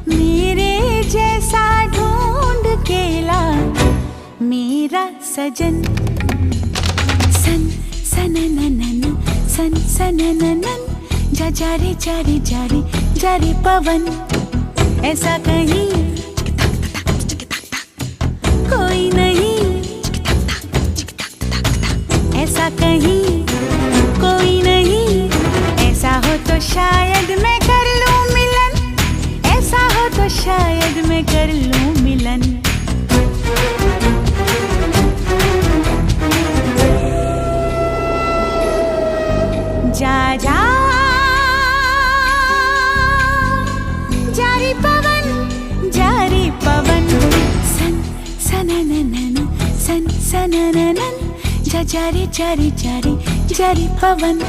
मेरे जैसा ढूंढ के ला मेरा सजन। सन सनननन सन सनननन जा जा रे जा रे जा रे जा रे पवन। ऐसा कहीं कोई नहीं, ऐसा कहीं कोई नहीं। ऐसा हो तो शायद मैं कर लूं मिलन, ऐसा हो तो शायद मैं कर लूं मिलन। जा जा जारी पवन, जारी पवन। सन सनननन सन सनननन जा जा रे जा रे जा रे जा रे पवन।